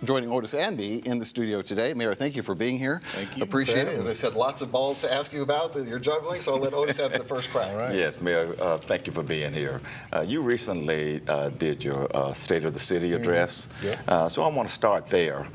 Joining Otis and me in the studio today. Mayor, thank you for being here. Thank you. Appreciate it. As I said, lots of balls to ask you about that you're juggling, so I'll let Otis have the first crack. All right. Yes, Mayor, thank you for being here. You recently did your State of the City address, so I want to start there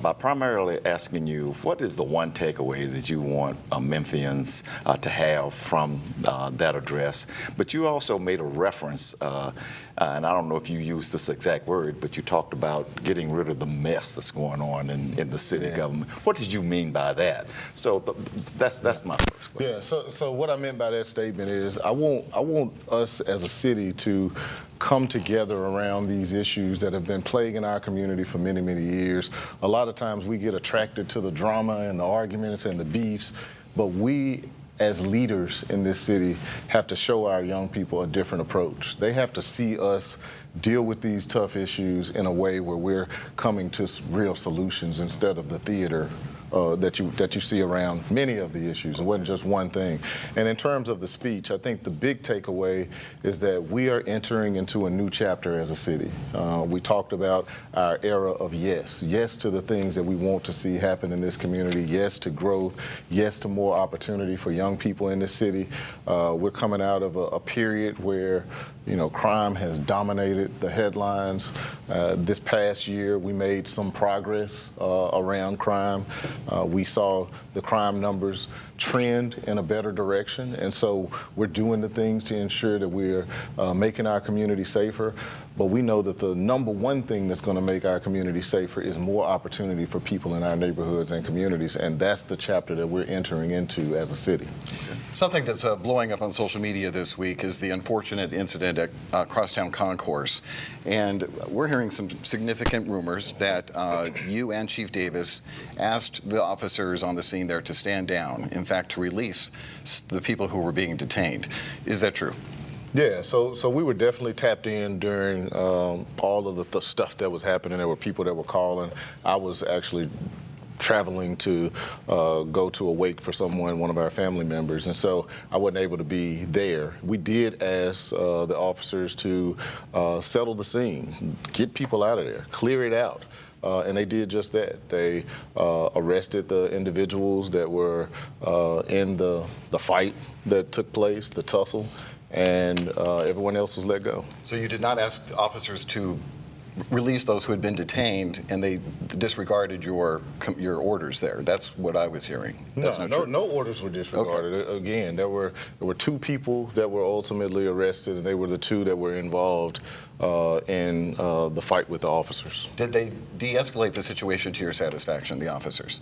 by primarily asking you, what is the one takeaway that you want Memphians to have from that address? But you also made a reference, and I don't know if you used this exact word, but you talked about getting rid of the mess that's going on in the city government. What did you mean by that? So that's my first question. Yeah. So what I meant by that statement is I want us as a city to come together around these issues that have been plaguing our community for many, many years. A lot of times we get attracted to the drama and the arguments and the beefs, but we as leaders in this city have to show our young people a different approach. They have to see us deal with these tough issues in a way where we're coming to real solutions instead of the theater that you see around many of the issues. It wasn't just one thing. And in terms of the speech, I think the big takeaway is that we are entering into a new chapter as a city. We talked about our era of yes. Yes to the things that we want to see happen in this community. Yes to growth. Yes to more opportunity for young people in this city. We're coming out of a period where crime has dominated the headlines. This past year, we made some progress around crime. We saw the crime numbers trend in a better direction, and so we're doing the things to ensure that we're making our community safer. But we know that the number one thing that's going to make our community safer is more opportunity for people in our neighborhoods and communities, and that's the chapter that we're entering into as a city. Something that's blowing up on social media this week is the unfortunate incident at Crosstown Concourse. And we're hearing some significant rumors that you and Chief Davis asked the officers on the scene there to stand down, in fact, to release the people who were being detained. Is that true? Yeah, so we were definitely tapped in during all of the stuff that was happening. There were people that were calling. I was actually traveling to go to a wake for one of our family members, and so I wasn't able to be there. We did ask the officers to settle the scene, get people out of there, clear it out. And they did just that. They arrested the individuals that were in the fight that took place, the tussle, and everyone else was let go. So you did not ask the officers to release those who had been detained, and they disregarded your orders there. That's what I was hearing. That's not true. No orders were disregarded. Okay. Again, there were two people that were ultimately arrested, and they were the two that were involved in the fight with the officers. Did they de-escalate the situation to your satisfaction, the officers?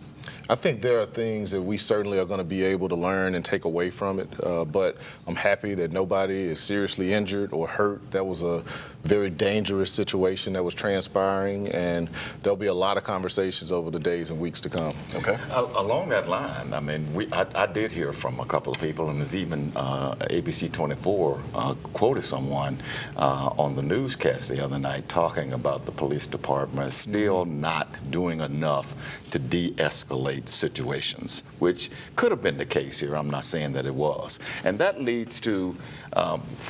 I think there are things that we certainly are going to be able to learn and take away from it, but I'm happy that nobody is seriously injured or hurt. That was a very dangerous situation that was transpiring, and there'll be a lot of conversations over the days and weeks to come. Okay. Along that line, I mean, I did hear from a couple of people, and there's even ABC24 quoted someone on the newscast the other night talking about the police department still not doing enough to de-escalate situations, which could have been the case here. I'm not saying that it was. And that leads to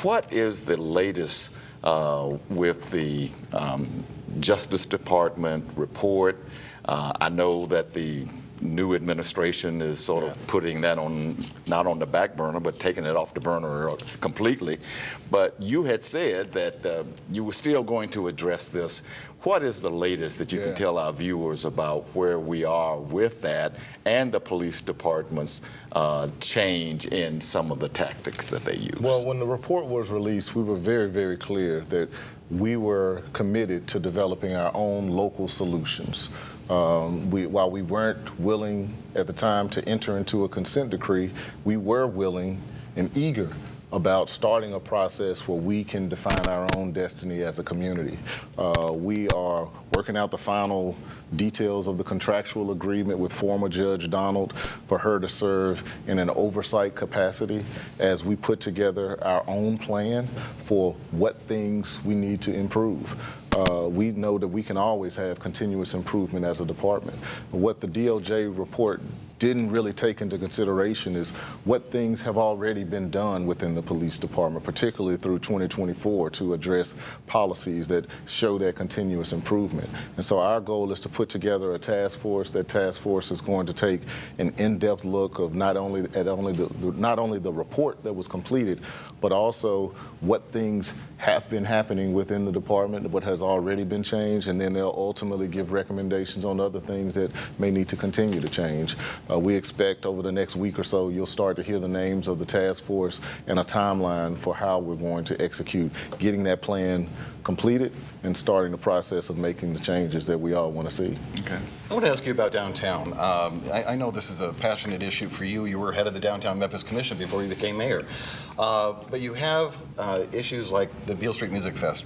what is the latest with the Justice Department report? I know that the new administration is sort of putting that not on the back burner, but taking it off the burner completely. But you had said that you were still going to address this. What is the latest that you can tell our viewers about where we are with that and the police department's change in some of the tactics that they use? Well, when the report was released, we were very, very clear that we were committed to developing our own local solutions. While we weren't willing at the time to enter into a consent decree, we were willing and eager about starting a process where we can define our own destiny as a community. We are working out the final details of the contractual agreement with former Judge Donald for her to serve in an oversight capacity as we put together our own plan for what things we need to improve. We know that we can always have continuous improvement as a department. What the DOJ report didn't really take into consideration is what things have already been done within the police department, particularly through 2024, to address policies that show that continuous improvement. And so our goal is to put together a task force. That task force is going to take an in-depth look of not only the report that was completed, but also what things have been happening within the department, what has already been changed, and then they'll ultimately give recommendations on other things that may need to continue to change. We expect over the next week or so, you'll start to hear the names of the task force and a timeline for how we're going to execute getting that plan completed and starting the process of making the changes that we all want to see. Okay. I want to ask you about downtown. I know this is a passionate issue for you. You were head of the Downtown Memphis Commission before you became mayor. But you have issues like the Beale Street Music Fest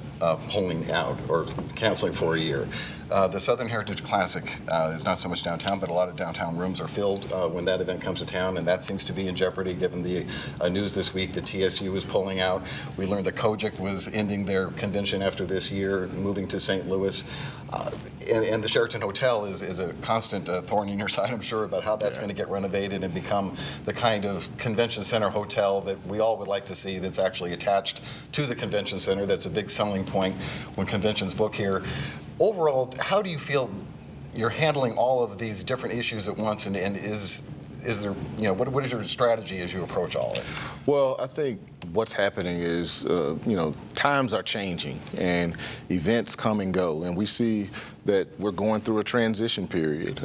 pulling out or canceling for a year. The Southern Heritage Classic is not so much downtown, but a lot of downtown rooms are filled when that event comes to town, and that seems to be in jeopardy given the news this week that TSU is pulling out. We learned that Kojic was ending their convention after this year, moving to St. Louis. And the Sheraton Hotel is a constant thorn in your side, I'm sure, about how that's going to get renovated and become the kind of convention center hotel that we all would like to see that's actually attached to the convention center. That's a big selling point when conventions book here. Overall, how do you feel you're handling all of these different issues at once, and is there, what is your strategy as you approach all of it? Well, I think what's happening is, times are changing and events come and go, and we see that we're going through a transition period.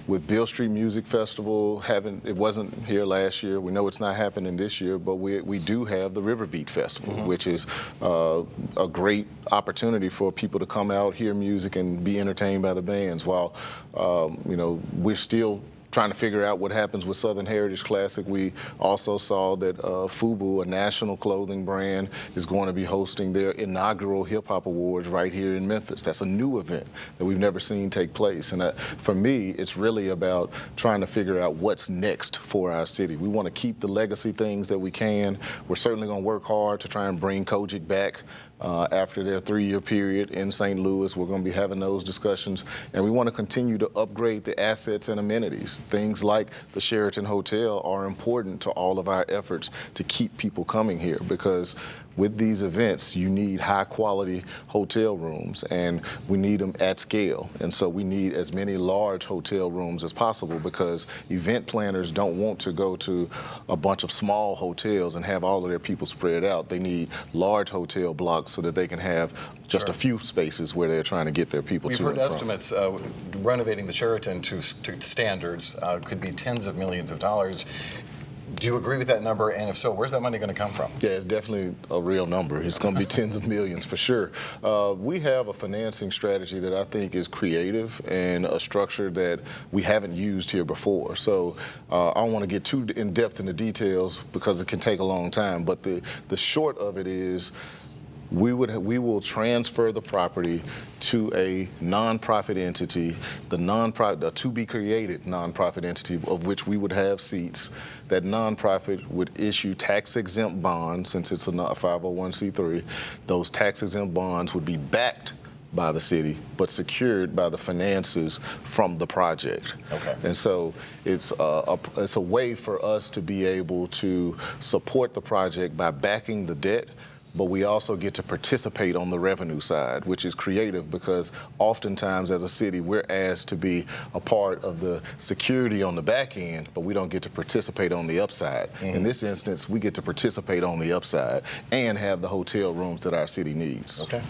With Beale Street Music Festival, it wasn't here last year. We know it's not happening this year, but we do have the River Beat Festival, which is a great opportunity for people to come out, hear music, and be entertained by the bands. While we're still trying to figure out what happens with Southern Heritage Classic. We also saw that FUBU, a national clothing brand, is going to be hosting their inaugural Hip Hop Awards right here in Memphis. That's a new event that we've never seen take place. And for me, it's really about trying to figure out what's next for our city. We want to keep the legacy things that we can. We're certainly going to work hard to try and bring Kojic back. After their 3-year period in St. Louis, we're going to be having those discussions, and we want to continue to upgrade the assets and amenities. Things like the Sheraton Hotel are important to all of our efforts to keep people coming here, because with these events, you need high-quality hotel rooms, and we need them at scale. And so we need as many large hotel rooms as possible, because event planners don't want to go to a bunch of small hotels and have all of their people spread out. They need large hotel blocks so that they can have just a few spaces where they're trying to get their people to and from. We've heard estimates renovating the Sheraton to standards could be tens of millions of dollars. Do you agree with that number? And if so, where's that money going to come from? Yeah, it's definitely a real number. It's going to be tens of millions for sure. We have a financing strategy that I think is creative and a structure that we haven't used here before. So I don't want to get too in depth in the details because it can take a long time. But the short of it is, we will transfer the property to a nonprofit entity, the to-be-created nonprofit entity of which we would have seats. That nonprofit would issue tax-exempt bonds, since it's a 501c3. Those tax-exempt bonds would be backed by the city, but secured by the finances from the project. Okay. And so it's a way for us to be able to support the project by backing the debt, but we also get to participate on the revenue side, which is creative because oftentimes as a city, we're asked to be a part of the security on the back end, but we don't get to participate on the upside. In this instance, we get to participate on the upside and have the hotel rooms that our city needs. Okay.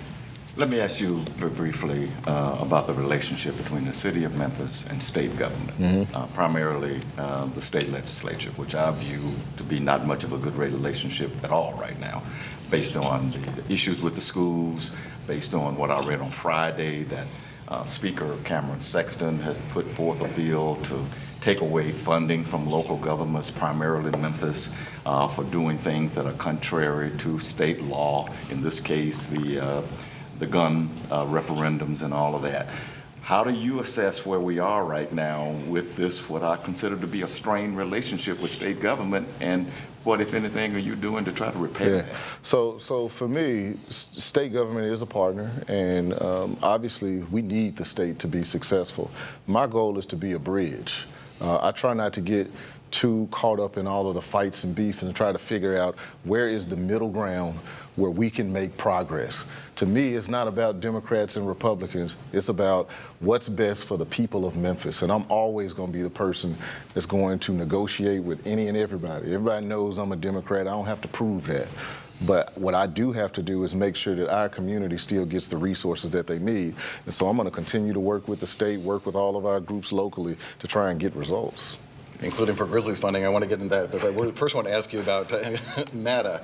Let me ask you very briefly about the relationship between the city of Memphis and state government, primarily the state legislature, which I view to be not much of a good relationship at all right now, based on the issues with the schools, based on what I read on Friday, that Speaker Cameron Sexton has put forth a bill to take away funding from local governments, primarily Memphis, for doing things that are contrary to state law, in this case, the gun referendums and all of that. How do you assess where we are right now with this, what I consider to be a strained relationship with state government, and what, if anything, are you doing to try to repair that? So for me, state government is a partner, and obviously we need the state to be successful. My goal is to be a bridge I try not to get too caught up in all of the fights and beef and try to figure out where is the middle ground where we can make progress. To me, it's not about Democrats and Republicans. It's about what's best for the people of Memphis. And I'm always going to be the person that's going to negotiate with any and everybody. Everybody knows I'm a Democrat. I don't have to prove that. But what I do have to do is make sure that our community still gets the resources that they need. And so I'm going to continue to work with the state, work with all of our groups locally to try and get results. Including for Grizzlies funding. I want to get into that, but I first want to ask you about MATA,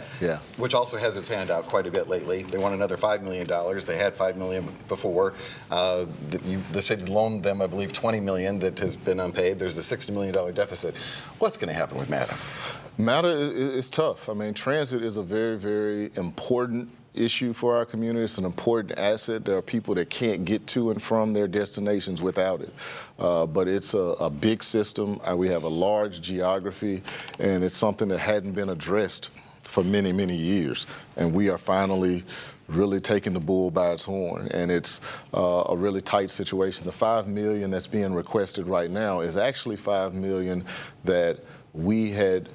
which also has its hand out quite a bit lately. They want another $5 million. They had $5 million before. The city loaned them, I believe, $20 million that has been unpaid. There's a $60 million deficit. What's going to happen with MATA? MATA is tough. I mean, transit is a very, very important issue for our community. It's an important asset. There are people that can't get to and from their destinations without it. But it's a big system. We have a large geography, and it's something that hadn't been addressed for many, many years. And we are finally really taking the bull by its horn, and it's a really tight situation. The $5 million that's being requested right now is actually $5 million that we had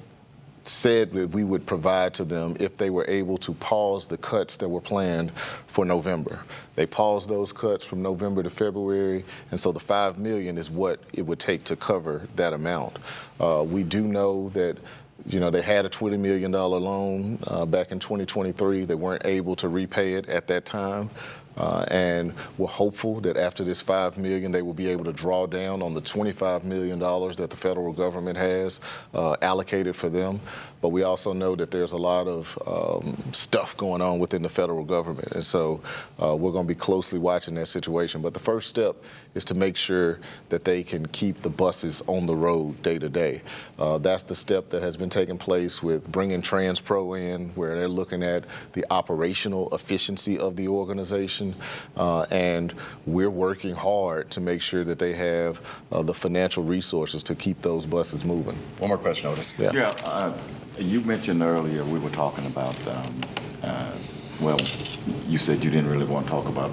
said that we would provide to them if they were able to pause the cuts that were planned for November. They paused those cuts from November to February, and so the $5 million is what it would take to cover that amount. We do know that they had a $20 million loan back in 2023. They weren't able to repay it at that time. And we're hopeful that after this $5 million, they will be able to draw down on the $25 million that the federal government has allocated for them. But we also know that there's a lot of stuff going on within the federal government. And so we're going to be closely watching that situation. But the first step is to make sure that they can keep the buses on the road day to day. That's the step that has been taking place with bringing TransPro in, where they're looking at the operational efficiency of the organization. And we're working hard to make sure that they have the financial resources to keep those buses moving. One more question, Otis. You mentioned earlier we were talking about, well, you said you didn't really want to talk about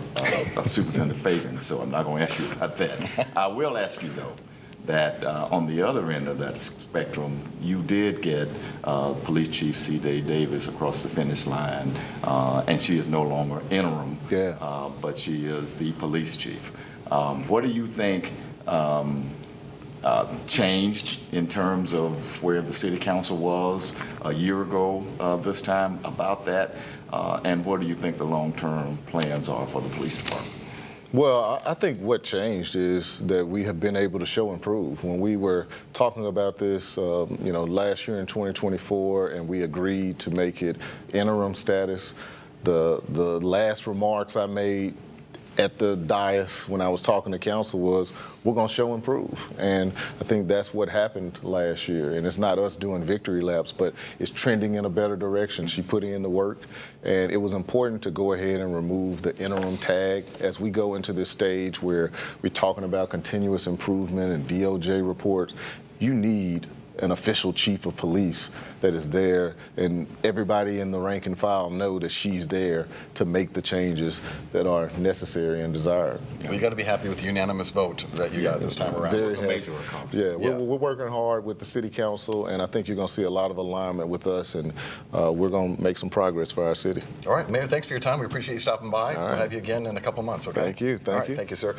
Superintendent Fagan, so I'm not going to ask you about that. I will ask you, though, that on the other end of that spectrum, you did get Police Chief C.J. Davis across the finish line, and she is no longer interim, but she is the police chief. What do you think changed in terms of where the city council was a year ago this time about that? And what do you think the long-term plans are for the police department? Well, I think what changed is that we have been able to show and prove. When we were talking about this, last year in 2024, and we agreed to make it interim status, the last remarks I made at the dais when I was talking to council was, we're going to show and prove. And I think that's what happened last year. And it's not us doing victory laps, but it's trending in a better direction. She put in the work, and it was important to go ahead and remove the interim tag as we go into this stage where we're talking about continuous improvement and DOJ reports. You need an official chief of police that is there, and everybody in the rank and file know that she's there to make the changes that are necessary and desired. Well, you got to be happy with the unanimous vote that you got this time around. Very happy. We're working hard with the city council, and I think you're going to see a lot of alignment with us, and we're going to make some progress for our city. All right, Mayor, thanks for your time. We appreciate you stopping by. We'll have you again in a couple months, okay? Thank you. Thank you, sir.